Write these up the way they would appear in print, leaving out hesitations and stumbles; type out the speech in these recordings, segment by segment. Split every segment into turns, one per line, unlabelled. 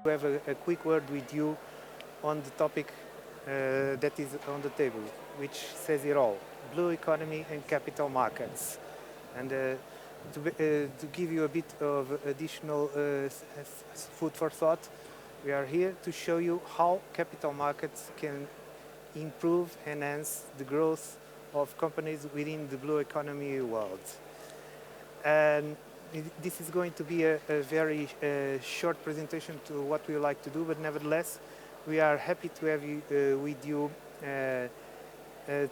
to have a quick word with you on the topic that is on the table, which says it all: blue economy and capital markets. And to give you a bit of additional food for thought, we are here to show you how capital markets can improve, enhance the growth of companies within the blue economy world. And this is going to be a very short presentation to what we like to do, but nevertheless, we are happy to have you, with you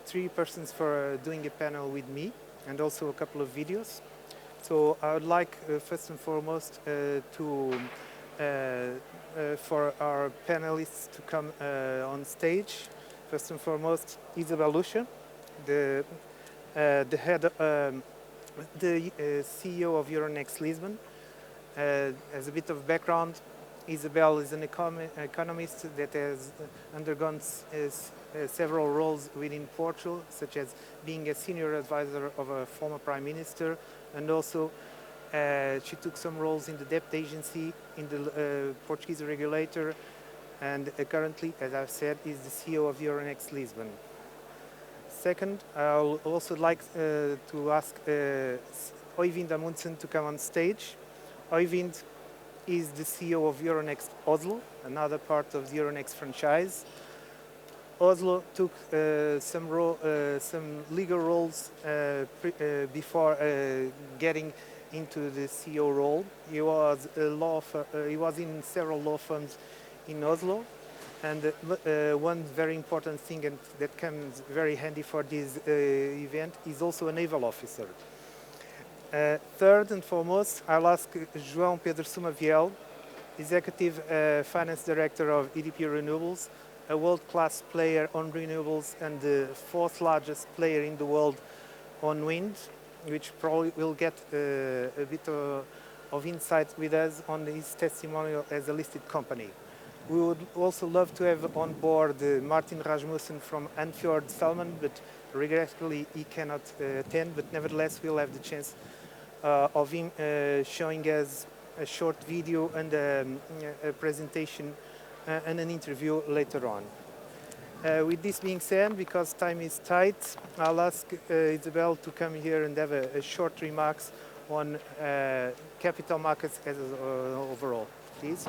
three persons for doing a panel with me, and also a couple of videos. So I would like, first and foremost, for our panelists to come on stage. First and foremost, Isabel Lucia, the CEO of Euronext Lisbon. As a bit of background, Isabel is an economist that has undergone several roles within Portugal, such as being a senior advisor of a former prime minister, and also she took some roles in the debt agency, in the Portuguese regulator, and currently, as I've said, is the CEO of Euronext Lisbon. Second, I'll also like to ask Øyvind Amundsen to come on stage. Øyvind is the CEO of Euronext Oslo, another part of the Euronext franchise. Oslo took some legal roles before getting into the CEO role. He was in several law firms in Oslo, and one very important thing and that comes very handy for this event is also a naval officer. Third and foremost, I'll ask João Pedro Sumaviel, Executive Finance Director of EDP Renewables, a world-class player on renewables and the fourth largest player in the world on wind, which probably will get a bit of insight with us on his testimonial as a listed company. We would also love to have on board Martin Rasmussen from Andfjord Salmon, but regretfully he cannot attend, but nevertheless we'll have the chance of him showing us a short video and a presentation and an interview later on. With this being said, because time is tight, I'll ask Isabel to come here and have a short remarks on capital markets as overall, please.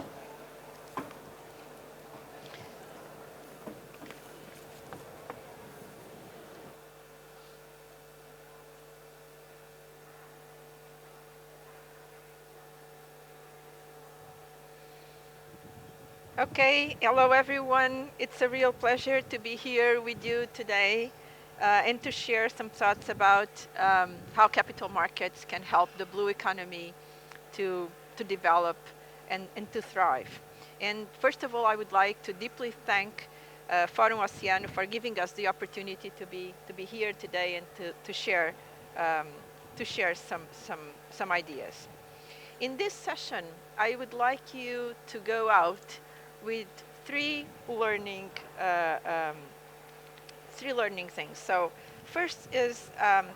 Okay, hello everyone. It's a real pleasure to be here with you today and to share some thoughts about how capital markets can help the blue economy to develop and to thrive. And first of all, I would like to deeply thank Fórum Oceano for giving us the opportunity to be here today and to share some ideas. In this session, I would like you to go out with three learning things. So first is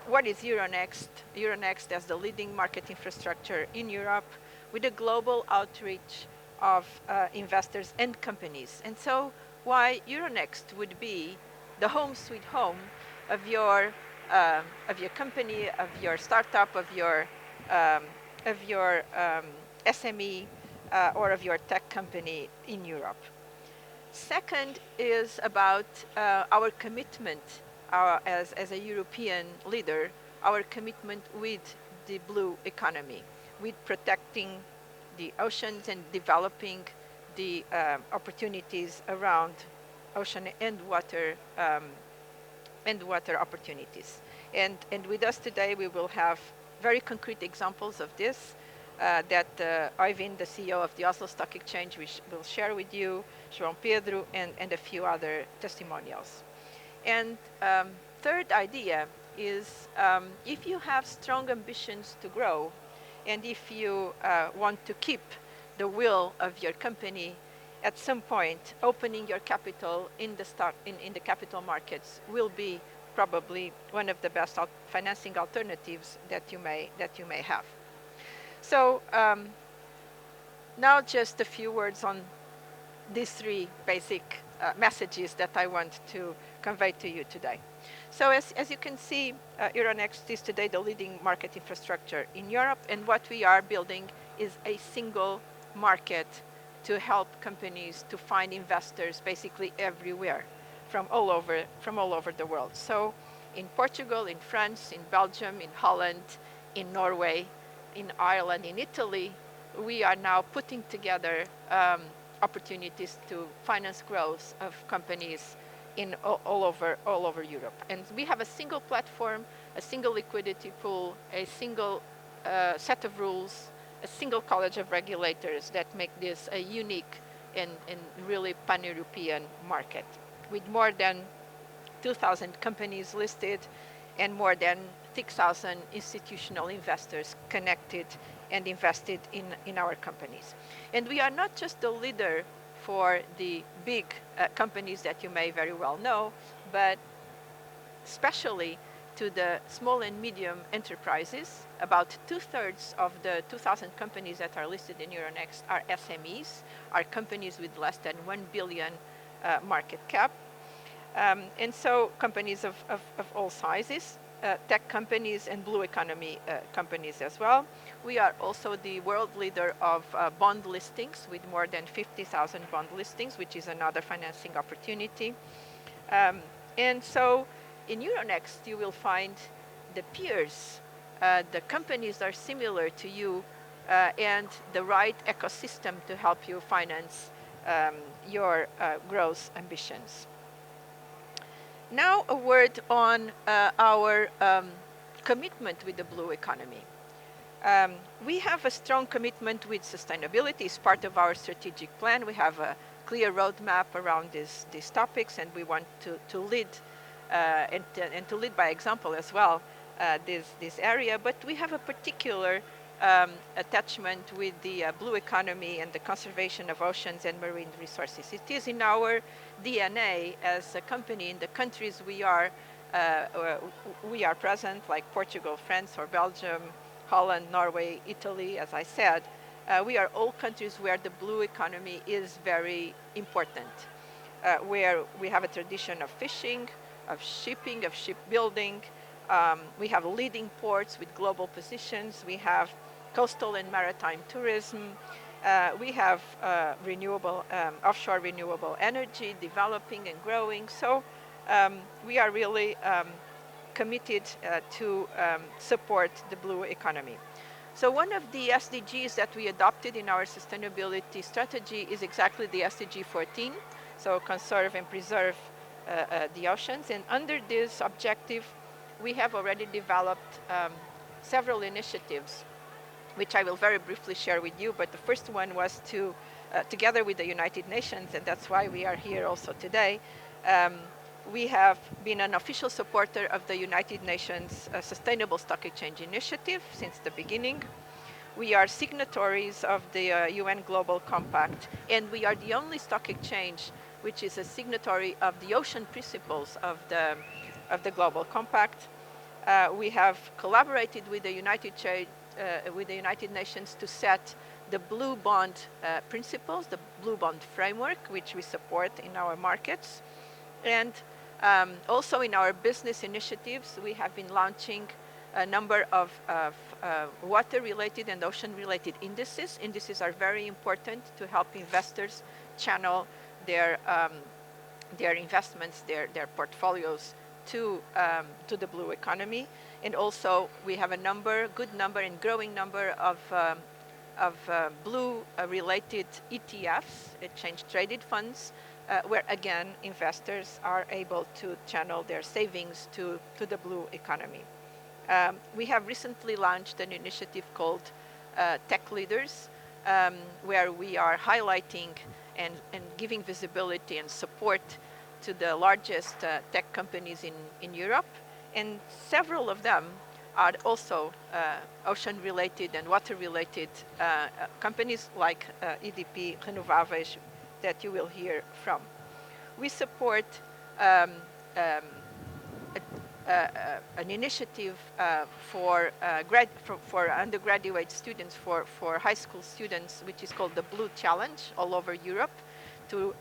what is Euronext? Euronext as the leading market infrastructure in Europe with a global outreach of investors and companies. And so why Euronext would be the home sweet home of your company, of your startup, of your SME, or of your tech company in Europe. Second is about our commitment as a European leader, our commitment with the blue economy, with protecting the oceans and developing the opportunities around ocean and water opportunities. And with us today, we will have very concrete examples of this that Øyvind, the CEO of the Oslo Stock Exchange, will share with you, João Pedro, and a few other testimonials. And third idea is if you have strong ambitions to grow, and if you want to keep the will of your company, at some point, opening your capital in the capital markets will be probably one of the best financing alternatives that you may have. So now just a few words on these three basic messages that I want to convey to you today. So as you can see, Euronext is today the leading market infrastructure in Europe, and what we are building is a single market to help companies to find investors basically everywhere from all over the world. So in Portugal, in France, in Belgium, in Holland, in Norway, in Ireland, in Italy, we are now putting together opportunities to finance growth of companies in all over Europe. And we have a single platform, a single liquidity pool, a single set of rules, a single college of regulators that make this a unique and really pan-European market, with more than 2,000 companies listed and more than 6,000 institutional investors connected and invested in our companies. And we are not just the leader for the big companies that you may very well know, but especially to the small and medium enterprises. About 2/3 of the 2,000 companies that are listed in Euronext are SMEs, are companies with less than 1 billion market cap. And so companies of all sizes, tech companies and blue economy companies as well. We are also the world leader of bond listings with more than 50,000 bond listings, which is another financing opportunity. And so in Euronext, you will find the peers, the companies that are similar to you, and the right ecosystem to help you finance your growth ambitions. Now a word on our commitment with the blue economy. We have a strong commitment with sustainability. It's part of our strategic plan. We have a clear roadmap around these topics, and we want to lead and to lead by example as well this area. But we have a particular attachment with the blue economy and the conservation of oceans and marine resources. It is in our DNA as a company in the countries we are present, like Portugal, France, or Belgium, Holland, Norway, Italy, as I said. We are all countries where the blue economy is very important, where we have a tradition of fishing, of shipping, of shipbuilding. We have leading ports with global positions. We have coastal and maritime tourism. We have offshore renewable energy developing and growing. So we are really committed to support the blue economy. So one of the SDGs that we adopted in our sustainability strategy is exactly the SDG 14, so conserve and preserve the oceans. And under this objective, we have already developed several initiatives, which I will very briefly share with you. But the first one was to, together with the United Nations, and that's why we are here also today, we have been an official supporter of the United Nations Sustainable Stock Exchange Initiative since the beginning. We are signatories of the UN Global Compact, and we are the only stock exchange which is a signatory of the ocean principles of the Global Compact. We have collaborated with the United Nations to set the blue bond principles, the blue bond framework, which we support in our markets. And also in our business initiatives, we have been launching a number of water-related and ocean-related indices. Indices are very important to help investors channel their investments, their portfolios to the blue economy. And also we have a good number and growing number of blue-related ETFs, exchange-traded funds, where again investors are able to channel their savings to the blue economy. We have recently launched an initiative called Tech Leaders, where we are highlighting and giving visibility and support to the largest tech companies in Europe. And several of them are also ocean-related and water-related companies like EDP Renováveis that you will hear from. We support an initiative for undergraduate students, for high school students, which is called the Blue Challenge all over Europe, to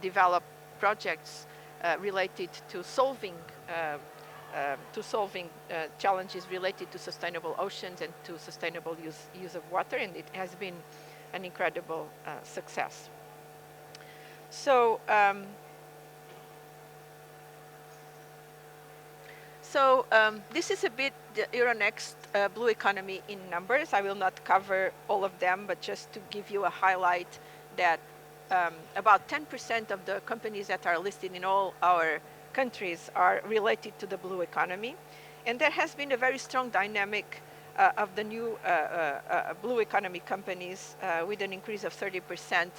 develop projects related to solving challenges related to sustainable oceans and to sustainable use of water, and it has been an incredible success. So, this is a bit the Euronext blue economy in numbers. I will not cover all of them, but just to give you a highlight that about 10% of the companies that are listed in all our countries are related to the blue economy. And there has been a very strong dynamic of the new blue economy companies with an increase of 30%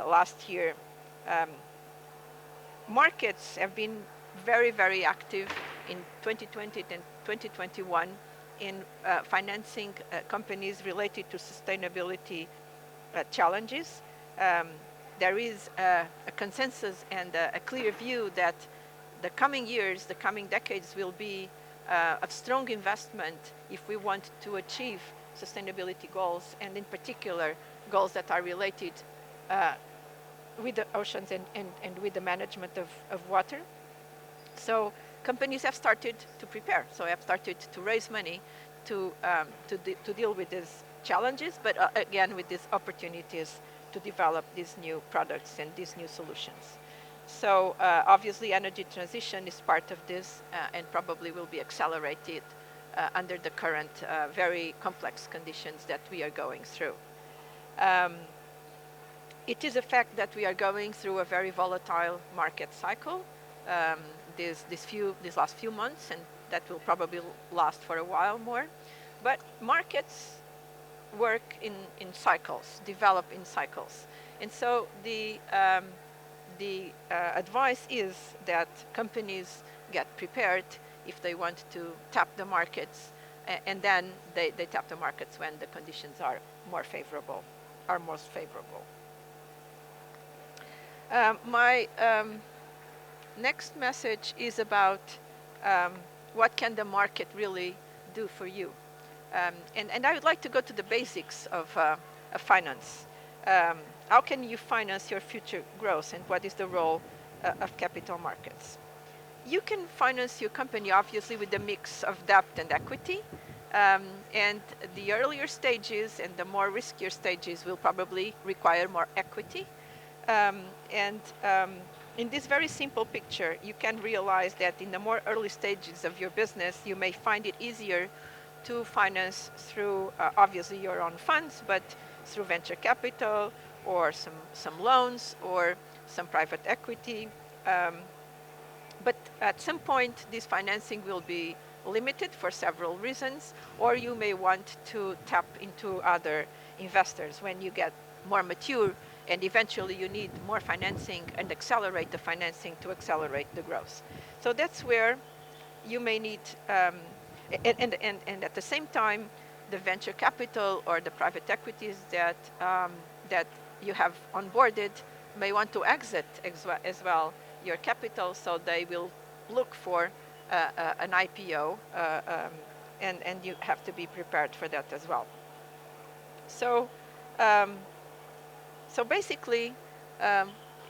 last year. Markets have been very, very active in 2020 and 2021 in financing companies related to sustainability challenges. There is a consensus and a clear view that the coming years, the coming decades will be of strong investment if we want to achieve sustainability goals, and in particular goals that are related with the oceans and with the management of water. So companies have started to prepare, so have started to raise money to deal with these challenges, but again with these opportunities to develop these new products and these new solutions. So obviously energy transition is part of this and probably will be accelerated under the current very complex conditions that we are going through. It is a fact that we are going through a very volatile market cycle these last few months, and that will probably last for a while more. But markets work in cycles, develop in cycles. And so the advice is that companies get prepared if they want to tap the markets, and then they tap the markets when the conditions are most favorable. My next message is about what can the market really do for you. And I would like to go to the basics of finance. How can you finance your future growth, and what is the role of capital markets? You can finance your company obviously with a mix of debt and equity, and the earlier stages and the more riskier stages will probably require more equity. In this very simple picture, you can realize that in the more early stages of your business, you may find it easier to finance through obviously your own funds, but through venture capital or some loans or some private equity. But at some point, this financing will be limited for several reasons, or you may want to tap into other investors when you get more mature, and eventually you need more financing and accelerate the financing to accelerate the growth. So that's where you may need, and at the same time, the venture capital or the private equities that you have onboarded may want to exit as well your capital, so they will look for an IPO, and you have to be prepared for that as well. So basically,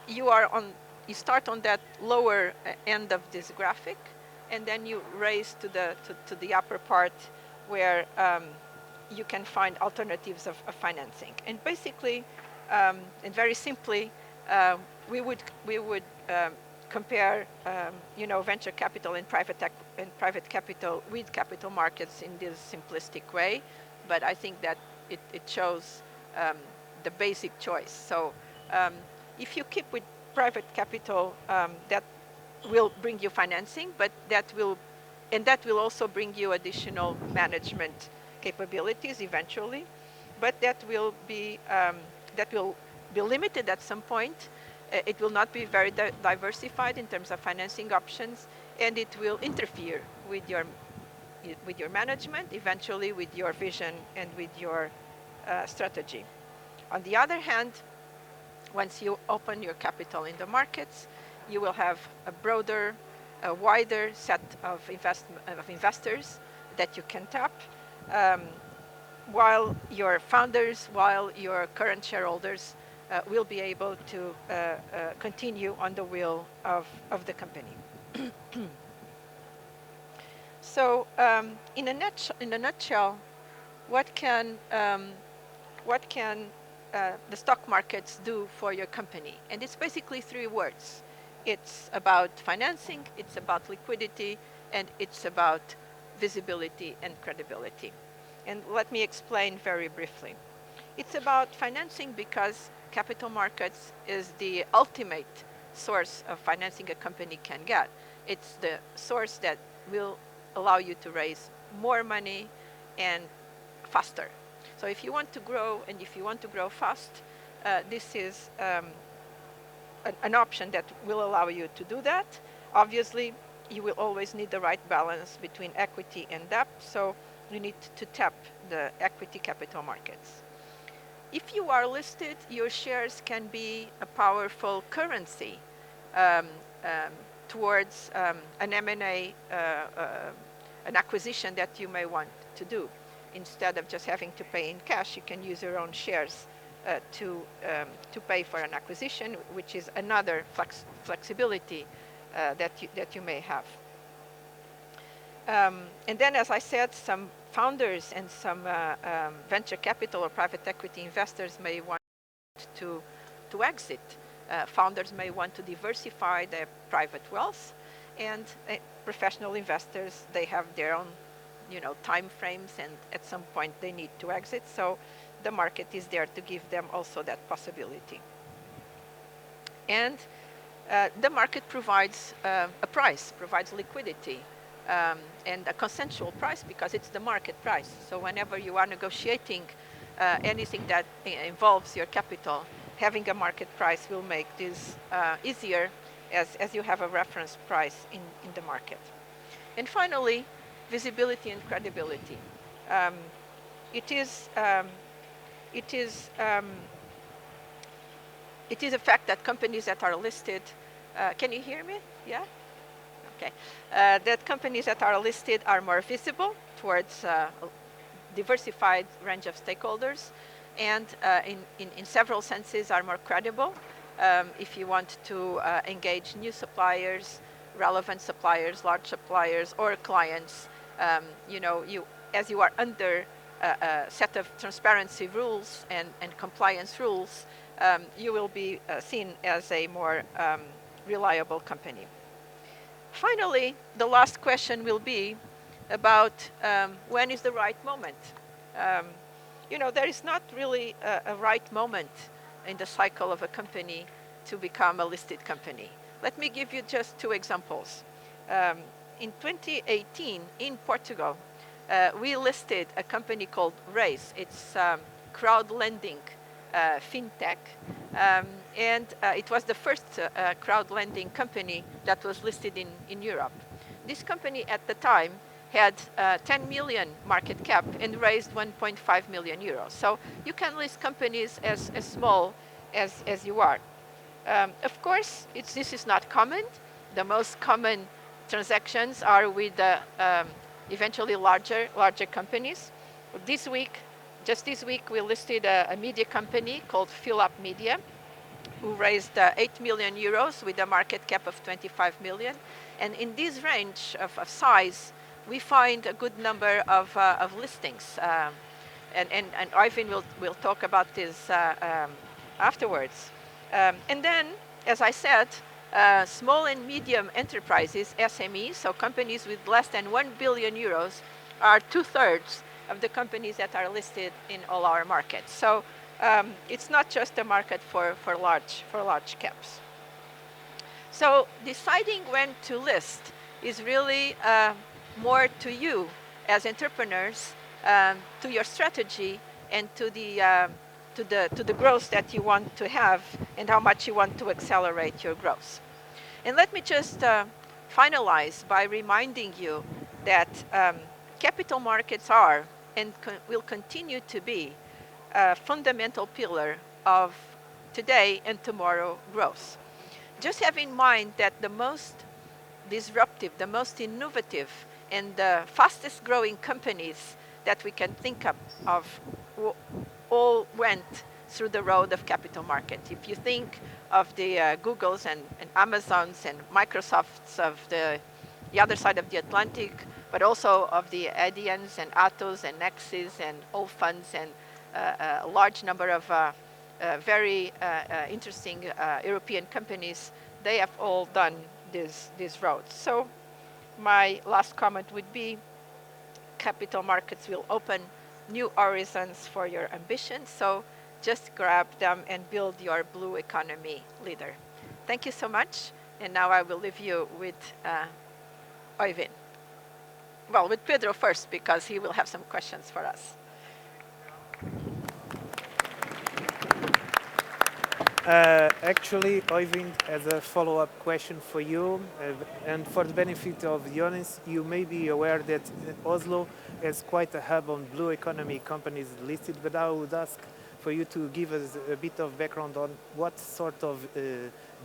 you start on that lower end of this graphic, and then you raise to the upper part where you can find alternatives of financing. And basically, and very simply, we would compare venture capital and private capital with capital markets in this simplistic way, but I think that it shows the basic choice. So if you keep with private capital, that will bring you financing, but that will also bring you additional management capabilities eventually, but that will be limited at some point. It will not be very diversified in terms of financing options, and it will interfere with your management, eventually with your vision and with your strategy. On the other hand, once you open your capital in the markets, you will have a wider set of investors that you can tap, while your founders, while your current shareholders will be able to continue on the wheel of the company. So in a nutshell, what can the stock markets do for your company? And it's basically three words. It's about financing, it's about liquidity, and it's about visibility and credibility. And let me explain very briefly. It's about financing because capital markets is the ultimate source of financing a company can get. It's the source that will allow you to raise more money and faster. So if you want to grow, and if you want to grow fast, this is an option that will allow you to do that. Obviously, you will always need the right balance between equity and debt, so you need to tap the equity capital markets. If you are listed, your shares can be a powerful currency towards an M&A, an acquisition that you may want to do. Instead of just having to pay in cash, you can use your own shares to pay for an acquisition, which is another flexibility that you may have. And then, as I said, some founders and some venture capital or private equity investors may want to exit. Founders may want to diversify their private wealth, and professional investors, they have their own time frames, and at some point they need to exit. So the market is there to give them also that possibility. And the market provides a price, provides liquidity, and a consensual price because it's the market price. So whenever you are negotiating anything that involves your capital, having a market price will make this easier as you have a reference price in the market. And finally, visibility and credibility. It is a fact that companies that are listed, can you hear me? Yeah? Okay. That companies that are listed are more visible towards a diversified range of stakeholders, and in several senses are more credible. If you want to engage new suppliers, relevant suppliers, large suppliers, or clients, as you are under a set of transparency rules and compliance rules, you will be seen as a more reliable company. Finally, the last question will be about when is the right moment. There is not really a right moment in the cycle of a company to become a listed company. Let me give you just two examples. In 2018, in Portugal, we listed a company called Raise. It's crowd lending fintech, and it was the first crowd lending company that was listed in Europe. This company at the time had 10 million market cap and raised 1.5 million euros. So you can list companies as small as you are. Of course, this is not common. The most common transactions are with eventually larger companies. Just this week, we listed a media company called Fill Up Media, who raised 8 million euros with a market cap of 25 million. And in this range of size, we find a good number of listings. And Ivan will talk about this afterwards. And then, as I said, small and medium enterprises, SMEs, so companies with less than 1 billion euros, are 2/3 of the companies that are listed in all our markets. So it's not just a market for large caps. So deciding when to list is really more to you as entrepreneurs, to your strategy, and to the growth that you want to have and how much you want to accelerate your growth. And let me just finalize by reminding you that capital markets are and will continue to be a fundamental pillar of today and tomorrow growth. Just have in mind that the most disruptive, the most innovative, and the fastest growing companies that we can think of all went through the road of capital markets. If you think of the Googles and Amazons and Microsofts of the other side of the Atlantic, but also of the Adyen's and Atos and Nexus and Allfunds and a large number of very interesting European companies, they have all done these roads. So my last comment would be capital markets will open new horizons for your ambitions. So just grab them and build your blue economy leader. Thank you so much. And now I will leave you with Oyvind. Well, with Pedro first, because he will have some questions for us.
Actually, Oyvind has a follow-up question for you. And for the benefit of the audience, you may be aware that Oslo has quite a hub on blue economy companies listed, but I would ask for you to give us a bit of background on what sort of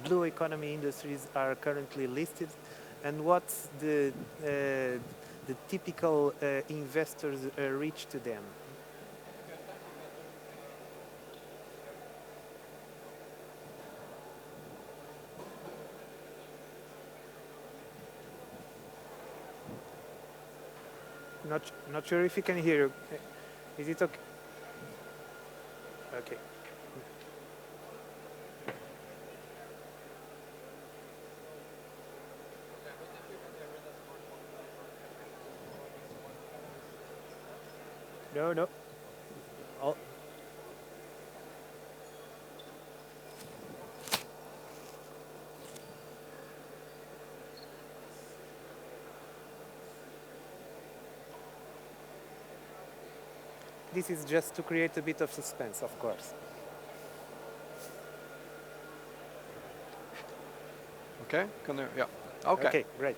blue economy industries are currently listed and what's the typical investors reach to them. Not sure if you can hear. Is it okay? Okay. No. All. This is just to create a bit of suspense, of course.
Okay, can you, yeah. Okay.
Okay, great.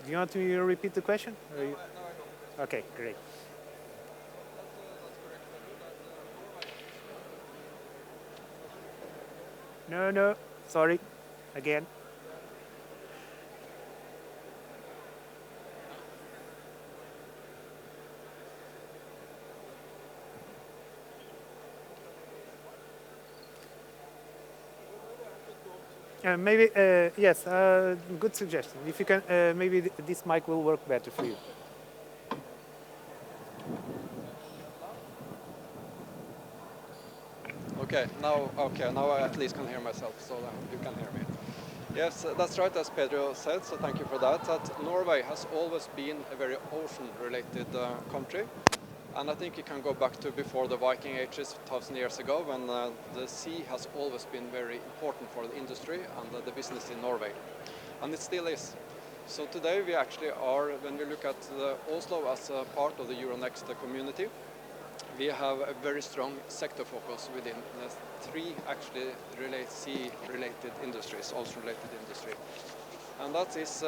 Do you want me to repeat the question?
No, I know.
Okay, great. No, sorry, again. Maybe, yes, good suggestion. If you can, maybe this mic will work better for you.
Okay, now I at least can hear myself, so you can hear me. Yes, that's right, as Pedro said, so thank you for that. That Norway has always been a very ocean-related country. And I think you can go back to before the Viking ages, 1,000 years ago, when the sea has always been very important for the industry and the business in Norway. And it still is. So today we actually are, when we look at Oslo as a part of the Euronext community, we have a very strong sector focus within three actually sea-related industries, ocean-related industry. And that is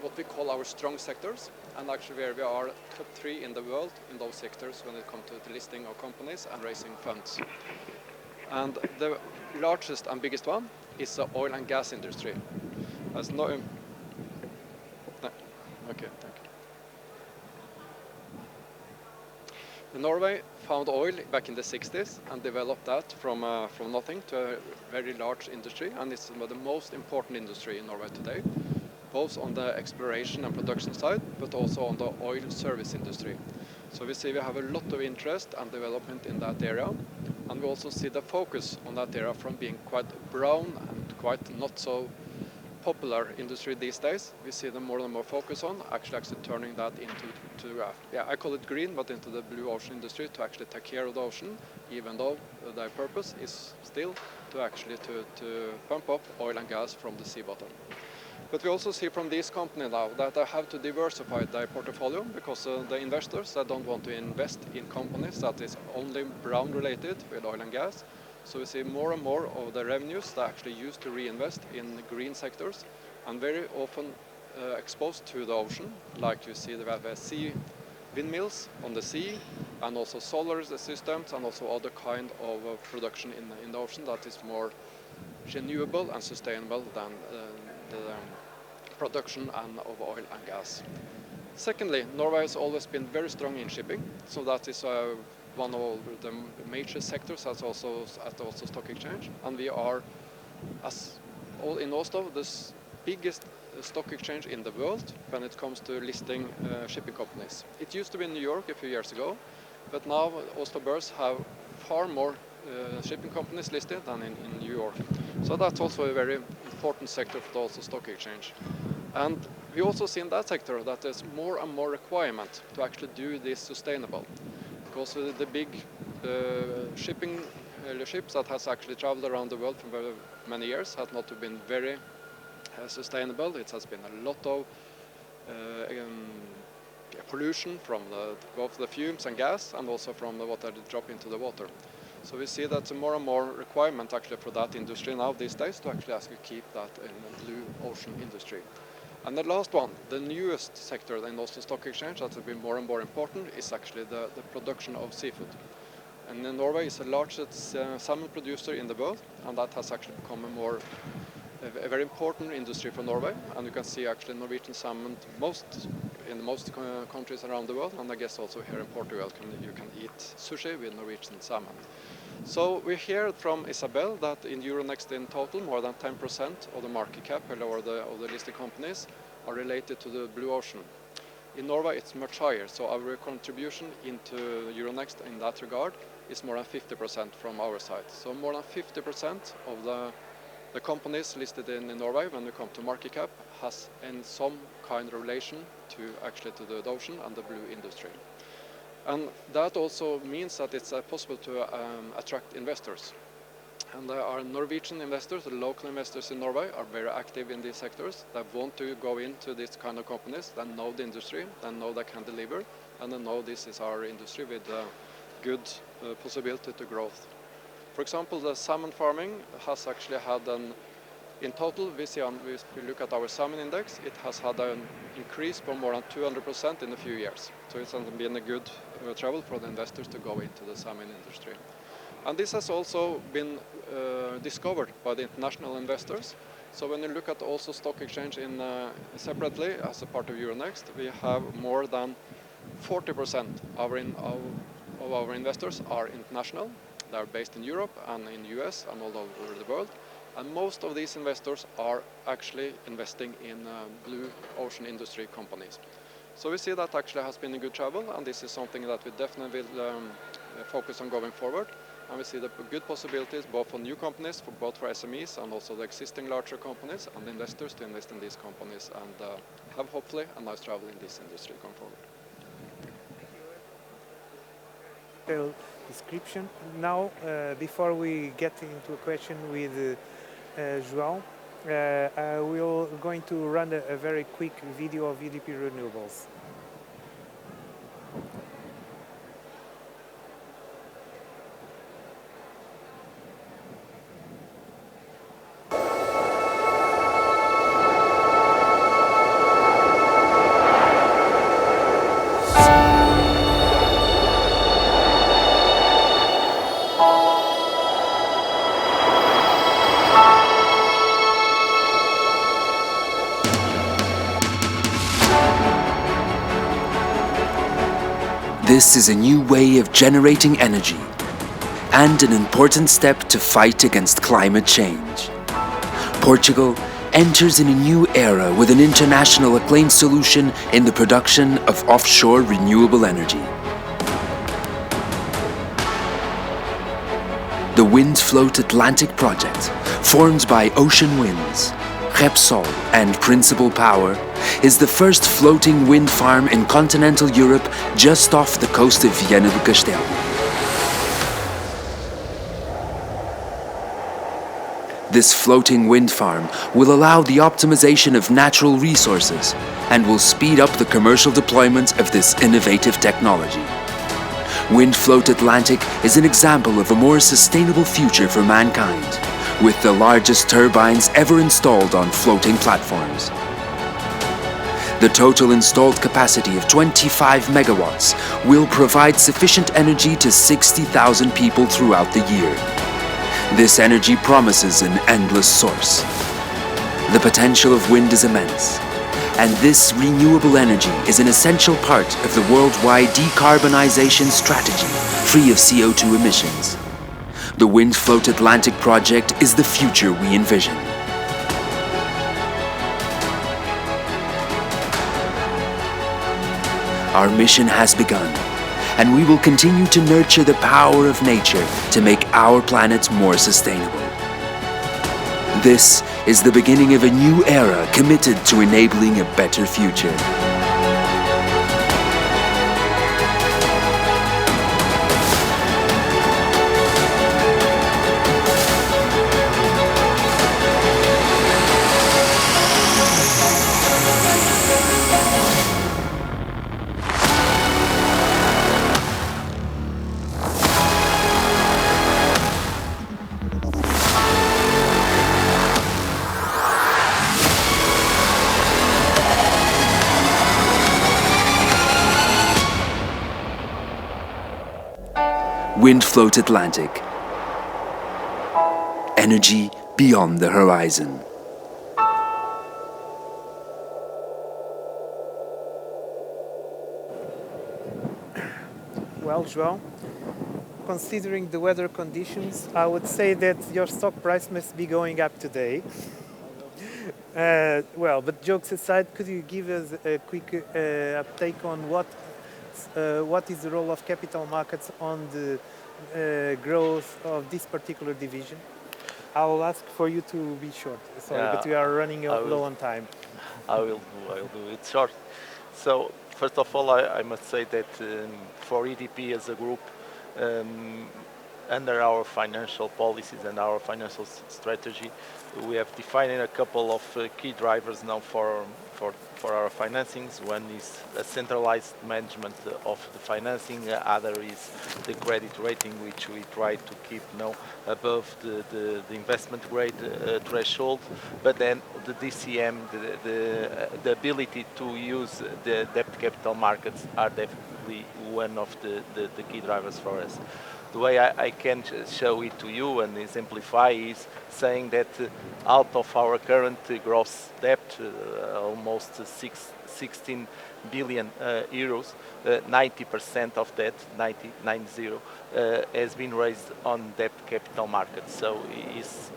what we call our strong sectors, and actually where we are top 3 in the world in those sectors when it comes to the listing of companies and raising funds. And the largest and biggest one is the oil and gas industry. As no, okay, thank you. Norway found oil back in the 60s and developed that from nothing to a very large industry, and it's the most important industry in Norway today, both on the exploration and production side, but also on the oil service industry. So we see we have a lot of interest and development in that area, and we also see the focus on that area from being quite brown and quite not so popular industry these days. We see the more and more focus on actually turning that into I call it green, but into the blue ocean industry to actually take care of the ocean, even though their purpose is still to actually to pump up oil and gas from the sea bottom. But we also see from these companies now that they have to diversify their portfolio because the investors that don't want to invest in companies that is only brown related with oil and gas. So we see more and more of the revenues that actually used to reinvest in green sectors and very often exposed to the ocean, like you see they have sea windmills on the sea and also solar systems and also other kind of production in the ocean that is more renewable and sustainable than the production of oil and gas. Secondly, Norway has always been very strong in shipping, so that is one of the major sectors at also stock exchange, and we are, as all in Oslo, the biggest stock exchange in the world when it comes to listing shipping companies. It used to be in New York a few years ago, but now Oslo Børs have far more shipping companies listed than in New York. So that's also a very important sector for the Oslo Stock Exchange. And we also see in that sector that there's more and more requirement to actually do this sustainable. Because the big shipping ships that has actually traveled around the world for very many years have not been very sustainable. It has been a lot of pollution from both the fumes and gas, and also from the water that drop into the water. So we see that more and more requirement actually for that industry now these days to actually keep that in the blue ocean industry. And the last one, the newest sector in Oslo Stock Exchange that has been more and more important, is actually the production of seafood. And Norway is the largest salmon producer in the world, and that has actually become a very important industry for Norway. And you can see actually Norwegian salmon in most countries around the world, and I guess also here in Portugal you can eat sushi with Norwegian salmon. So we hear from Isabel that in Euronext in total more than 10% of the market cap or of the listed companies are related to the blue ocean. In Norway it's much higher, so our contribution into Euronext in that regard is more than 50% from our side. So more than 50% of the companies listed in Norway when we come to market cap has in some kind of relation to actually to the ocean and the blue industry. And that also means that it's possible to attract investors. And there are Norwegian investors, the local investors in Norway are very active in these sectors. They want to go into these kind of companies, they know the industry, they know they can deliver, and they know this is our industry with good possibility to growth. For example, the salmon farming has actually had in total, we look at our salmon index, it has had an increase for more than 200% in a few years. So it's been a good travel for the investors to go into the salmon industry. And this has also been discovered by the international investors. So when you look at also stock exchange separately as a part of Euronext, we have more than 40% of our investors are international. They are based in Europe and in the US and all over the world. And most of these investors are actually investing in blue ocean industry companies. So we see that actually has been a good travel, and this is something that we definitely will focus on going forward. And we see the good possibilities both for new companies, both for SMEs and also the existing larger companies and investors to invest in these companies and have hopefully a nice travel in this industry going forward.
Description. Now, before we get into a question with João, we're going to run a very quick video of EDP Renewables.
This is a new way of generating energy and an important step to fight against climate change. Portugal enters in a new era with an international acclaimed solution in the production of offshore renewable energy. The Wind Float Atlantic project, formed by Ocean Winds, Repsol and Principal Power, is the first floating wind farm in continental Europe just off the coast of Viana do Castelo. This floating wind farm will allow the optimization of natural resources and will speed up the commercial deployment of this innovative technology. Wind Float Atlantic is an example of a more sustainable future for mankind, with the largest turbines ever installed on floating platforms. The total installed capacity of 25 megawatts will provide sufficient energy to 60,000 people throughout the year. This energy promises an endless source. The potential of wind is immense, And this renewable energy is an essential part of the worldwide decarbonization strategy, free of CO2 emissions. The Wind Float Atlantic project is the future we envision. Our mission has begun, and we will continue to nurture the power of nature to make our planet more sustainable. This is the beginning of a new era committed to enabling a better future. Wind Float Atlantic. Energy beyond the horizon.
Well, João, considering the weather conditions, I would say that your stock price must be going up today. Well, but jokes aside, could you give us a quick uptake on what is the role of capital markets on the growth of this particular division? I will ask for you to be short. Sorry,
Yeah,
but we are running
I will.
low on time.
I'll do it short. So first of all, I must say that for EDP as a group, um, under our financial policies and our financial strategy, we have defined a couple of key drivers now for our financings. One is a centralized management of the financing. Other is the credit rating, which we try to keep now above the investment grade threshold. But then the DCM, the ability to use the debt capital markets are definitely one of the key drivers for us. The way I can show it to you and exemplify is saying that out of our current gross debt, almost 16 billion euros, 90% of that, 90, has been raised on debt capital markets. So it's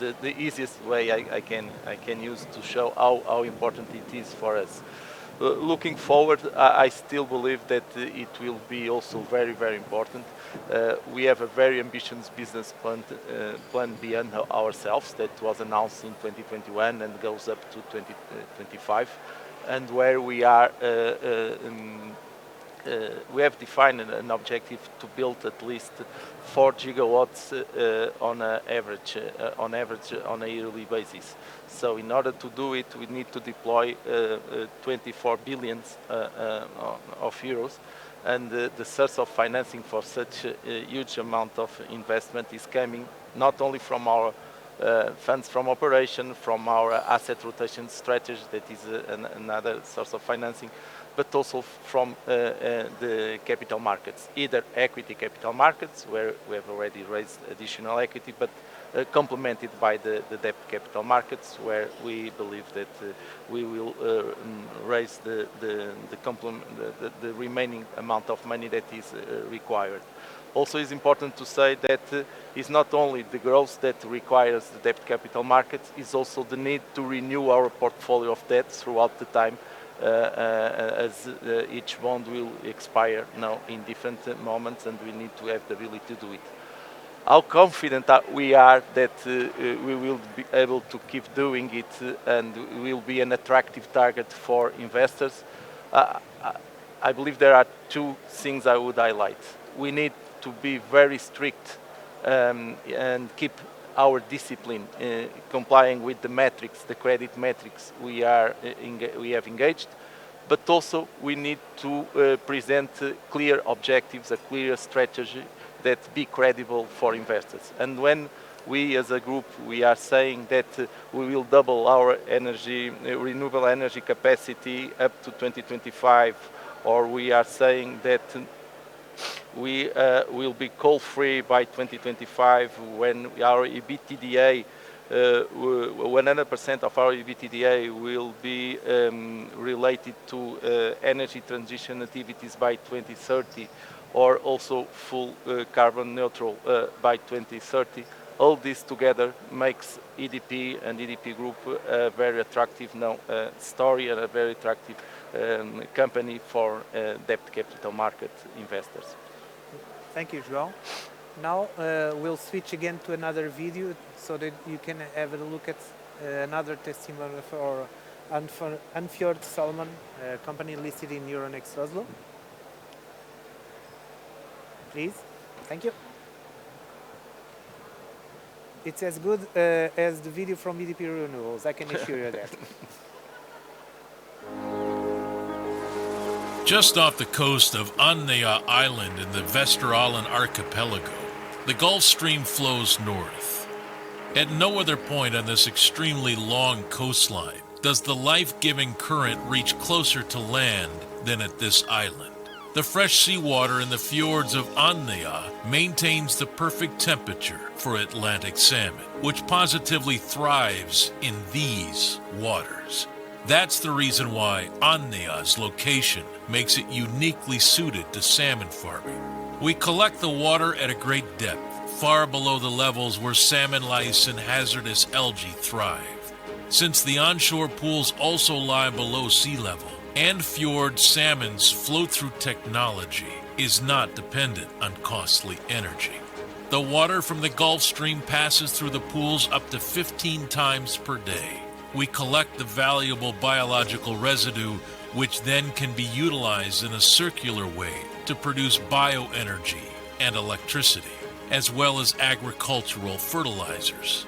the easiest way I can use to show how important it is for us. Looking forward, I still believe that it will be also very, very important. We have a very ambitious business plan beyond ourselves that was announced in 2021 and goes up to 2025, and where we are. We have defined an objective to build at least 4 gigawatts on average on a yearly basis. So in order to do it, we need to deploy 24 billion of euros, and the source of financing for such a huge amount of investment is coming not only from our funds from operation, from our asset rotation strategy, that is another source of financing, but also from the capital markets, either equity capital markets, where we have already raised additional equity, but complemented by the debt capital markets, where we believe that we will raise the remaining amount of money that is required. Also, it's important to say that it's not only the growth that requires the debt capital markets, it's also the need to renew our portfolio of debt throughout the time, as each bond will expire now in different moments, and we need to have the ability to do it. How confident we are that we will be able to keep doing it and will be an attractive target for investors? I believe there are two things I would highlight. We need to be very strict and keep our discipline, complying with the metrics, the credit metrics we have engaged, but also we need to present clear objectives, a clear strategy that be credible for investors. And when we as a group, we are saying that we will double our renewable energy capacity up to 2025, or we are saying that we will be coal-free by 2025, when our EBITDA 100% of our EBITDA will be related to energy transition activities by 2030, or also full carbon neutral by 2030. All this together makes EDP and EDP Group a very attractive story and a very attractive company for debt capital market investors.
Thank you, João. Now we'll switch again to another video so that you can have a look at another testimony for Andfjord Salmon, a company listed in Euronext Oslo. Please. Thank you. It's as good as the video from EDP Renewables, I can assure you that.
Just off the coast of Andøya Island in the Vesterålen archipelago, the Gulf Stream flows north. At no other point on this extremely long coastline does the life-giving current reach closer to land than at this island. The fresh seawater in the fjords of Andøya maintains the perfect temperature for Atlantic salmon, which positively thrives in these waters. That's the reason why Andøya's location makes it uniquely suited to salmon farming. We collect the water at a great depth, far below the levels where salmon lice and hazardous algae thrive. Since the onshore pools also lie below sea level, Andfjord salmon's flow-through technology is not dependent on costly energy. The water from the Gulf Stream passes through the pools up to 15 times per day. We collect the valuable biological residue, which then can be utilized in a circular way to produce bioenergy and electricity, as well as agricultural fertilizers.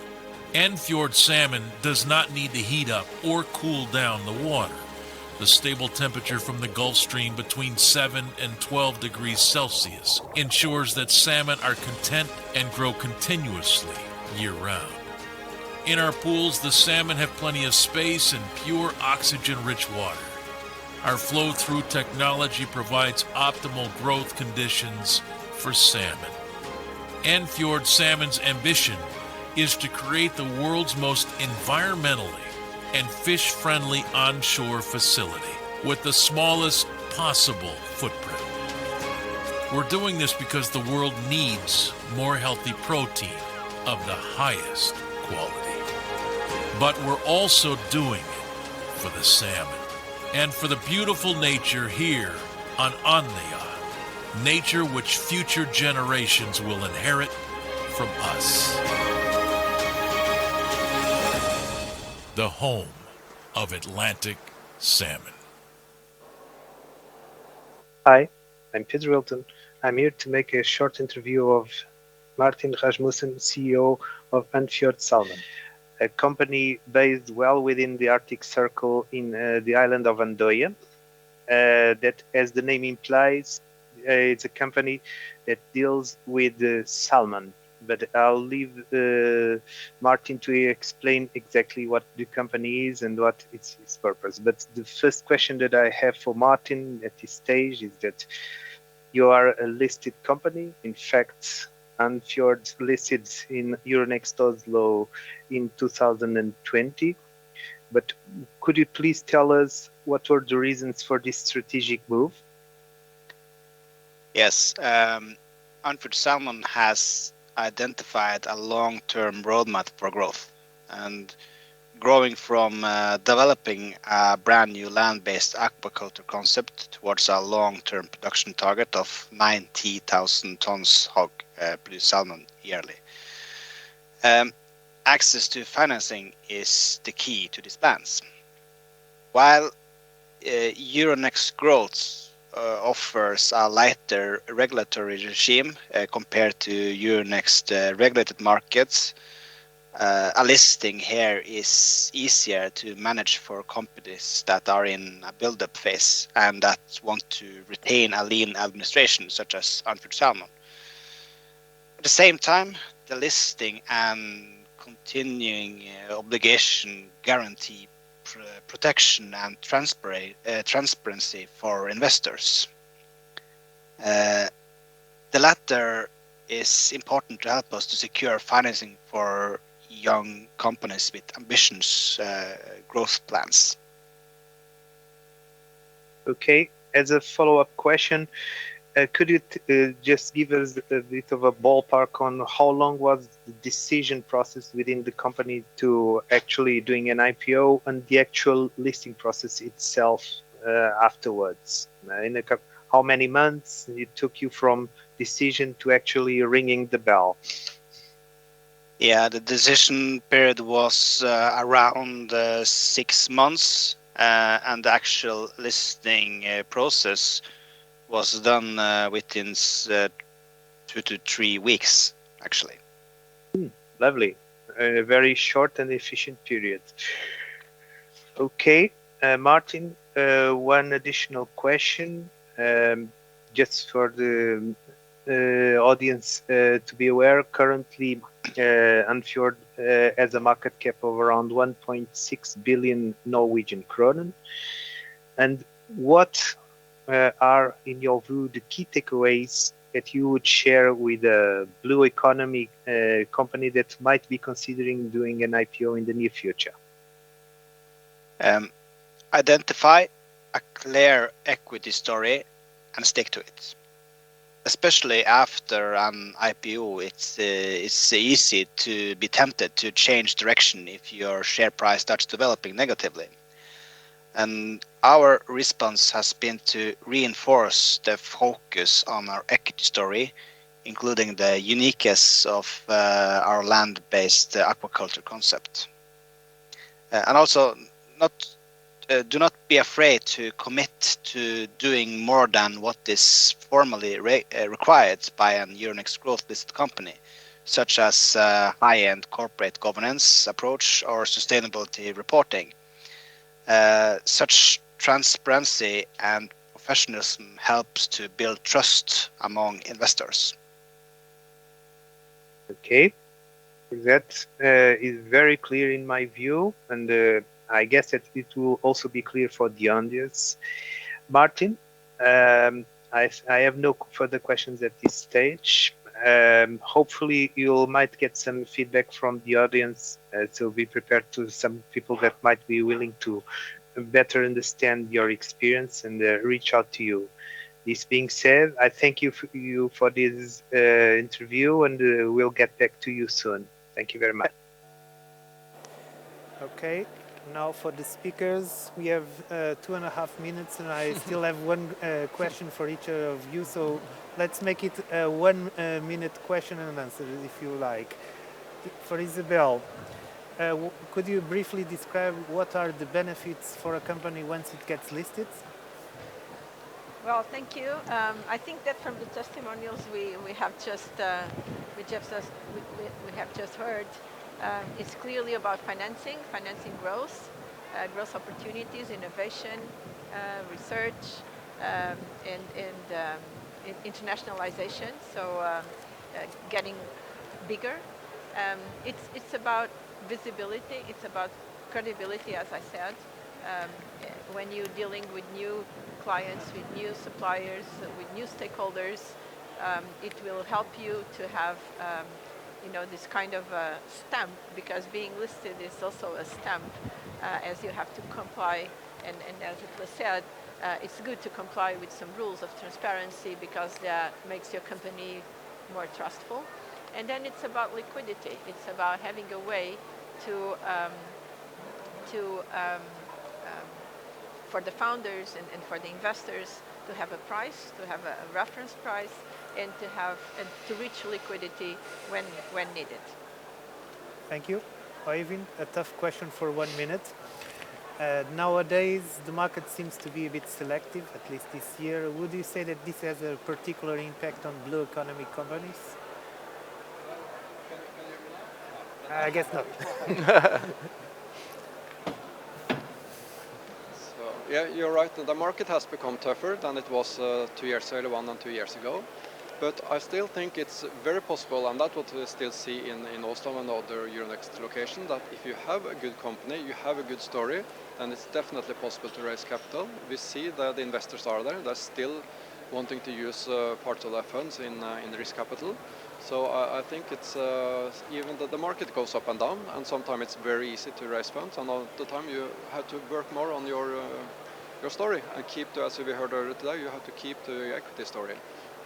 Andfjord salmon does not need to heat up or cool down the water. The stable temperature from the Gulf Stream between 7 and 12 degrees Celsius ensures that salmon are content and grow continuously year-round. In our pools, the salmon have plenty of space and pure oxygen-rich water. Our flow-through technology provides optimal growth conditions for salmon. Andfjord Salmon's ambition is to create the world's most environmentally and fish-friendly onshore facility with the smallest possible footprint. We're doing this because the world needs more healthy protein of the highest quality. But we're also doing it for the salmon and for the beautiful nature here on Andøya, nature which future generations will inherit from us. The home of Atlantic salmon.
Hi, I'm Peter Wilton. I'm here to make a short interview of Martin Rasmussen, CEO of Andfjord Salmon, a company based well within the Arctic Circle in the island of Andøya. That, as the name implies, it's a company that deals with salmon. But I'll leave Martin to explain exactly what the company is and what its purpose. But the first question that I have for Martin at this stage is that you are a listed company. In fact, Andfjord listed in Euronext Oslo in 2020. But could you please tell us what were the reasons for this strategic move?
Yes, Andfjord Salmon has identified a long-term roadmap for growth, and growing from developing a brand new land-based aquaculture concept towards a long-term production target of 90,000 tons hog produced salmon yearly. Access to financing is the key to these plans. While Euronext Growth offers a lighter regulatory regime compared to Euronext regulated markets, a listing here is easier to manage for companies that are in a build-up phase and that want to retain a lean administration, such as Andfjord Salmon. At the same time, the listing and continuing obligation guarantee protection and transparency for investors. The latter is important to help us to secure financing for young companies with ambitious growth plans.
Okay, as a follow-up question, could you just give us a bit of a ballpark on how long was the decision process within the company to actually doing an IPO and the actual listing process itself afterwards? How many months it took you from decision to actually ringing the bell?
Yeah, the decision period was around 6 months, and the actual listing process was done within 2 to 3 weeks, actually.
Lovely. A very short and efficient period. Okay, Martin, one additional question, just for the audience to be aware. Currently, Andfjord has a market cap of around 1.6 billion Norwegian kronen. And what are, in your view, the key takeaways that you would share with a blue economy company that might be considering doing an IPO in the near future?
Identify a clear equity story and stick to it. Especially after an IPO, it's easy to be tempted to change direction if your share price starts developing negatively. And our response has been to reinforce the focus on our equity story, including the uniqueness of our land-based aquaculture concept. And also, do not be afraid to commit to doing more than what is formally required by an Euronext growth-listed company, such as high-end corporate governance approach or sustainability reporting. Such transparency and professionalism helps to build trust among investors.
Okay, that is very clear in my view, and I guess that it will also be clear for the audience. Martin, I have no further questions at this stage. Hopefully you might get some feedback from the audience, so be prepared to some people that might be willing to better understand your experience and reach out to you. This being said, I thank you for this interview, and we'll get back to you soon. Thank you very much. Okay, now for the speakers, we have 2.5 minutes, and I still have one question for each of you. So let's make it a 1 minute question and answer, if you like. For Isabel, could you briefly describe what are the benefits for a company once it gets listed?
Well, thank you. I think that from the testimonials we have just heard, it's clearly about financing growth, growth opportunities, innovation, research, and internationalization. So getting bigger. It's about visibility. It's about credibility, as I said. When you're dealing with new clients, with new suppliers, with new stakeholders, it will help you to have this kind of stamp, because being listed is also a stamp, as you have to comply, and as it was said, it's good to comply with some rules of transparency, because that makes your company more trustful. And then it's about liquidity. It's about having a way for the founders and for the investors to have a price, to have a reference price, and to reach liquidity when needed. Thank you. Oyvind, a tough question for 1 minute. Nowadays, the market seems to be a bit selective, at least this year. Would you say that this has a particular impact on blue economy companies? I guess not.
Yeah, you're right. The market has become tougher than it was 2 years ago, 1 and 2 years ago. But I still think it's very possible, and that's what we still see in Oslo and other Euronext locations, that if you have a good company, you have a good story, then it's definitely possible to raise capital. We see that the investors are there. They're still wanting to use parts of their funds in risk capital. So I think it's even the market goes up and down, and sometimes it's very easy to raise funds, and all the time you have to work more on your story and keep the, as we heard earlier today, you have to keep the equity story.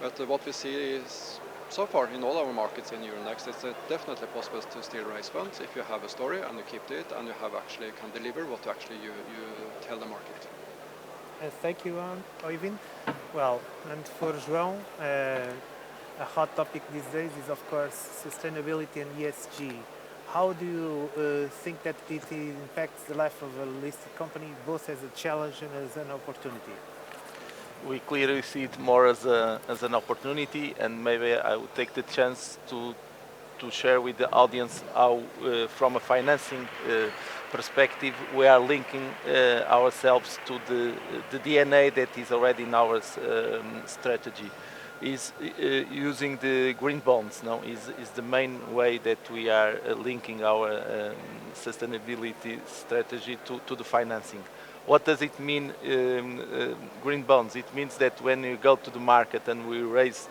But what we see is so far in all our markets in Euronext, it's definitely possible to still raise funds if you have a story and you keep it and you have actually can deliver what actually you tell the market.
Thank you, Oyvind. Well, and for João, a hot topic these days is, of course, sustainability and ESG. How do you think that it impacts the life of a listed company, both as a challenge and as an opportunity?
We clearly see it more as an opportunity, and maybe I would take the chance to share with the audience how, from a financing perspective, we are linking ourselves to the DNA that is already in our strategy. Is using the green bonds now is the main way that we are linking our sustainability strategy to the financing. What does it mean, green bonds? It means that when you go to the market and we raise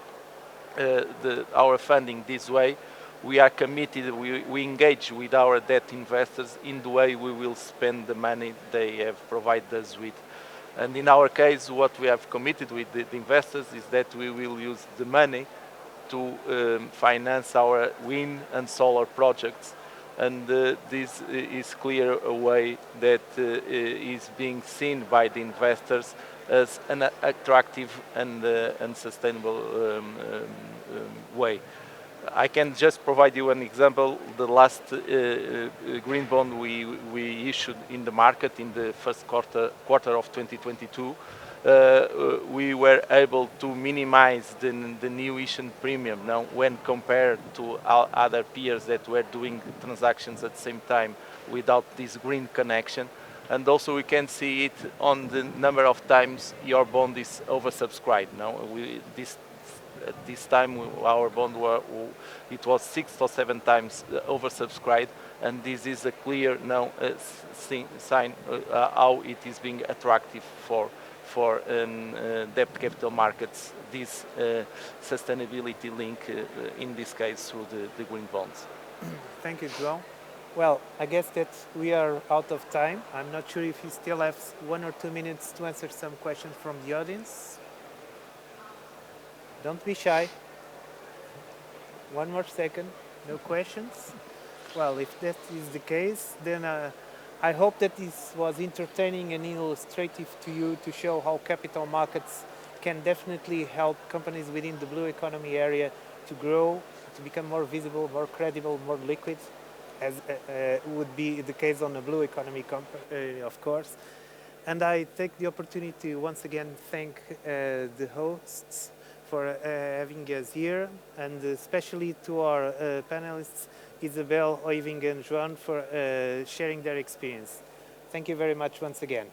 our funding this way, we are committed, we engage with our debt investors in the way we will spend the money they have provided us with. And in our case, what we have committed with the investors is that we will use the money to finance our wind and solar projects. And this is clear a way that is being seen by the investors as an attractive and sustainable way. I can just provide you an example. The last green bond we issued in the market in the first quarter of 2022, we were able to minimize the new issue premium now when compared to our other peers that were doing transactions at the same time without this green connection. And also we can see it on the number of times your bond is oversubscribed. Now at this time our bond it was 6 or 7 times oversubscribed, and this is a clear now sign how it is being attractive for debt capital markets, this sustainability link in this case through the green bonds.
Thank you, João. Well, I guess that we are out of time. I'm not sure if you still have 1 or 2 minutes to answer some questions from the audience. Don't be shy. 1 more second. No questions? Well, if that is the case, then I hope that this was entertaining and illustrative to you to show how capital markets can definitely help companies within the blue economy area to grow, to become more visible, more credible, more liquid, as would be the case on the blue economy, of course. And I take the opportunity to once again thank the hosts for having us here, and especially to our panelists, Isabel, Oyvind and João, for sharing their experience. Thank you very much once again.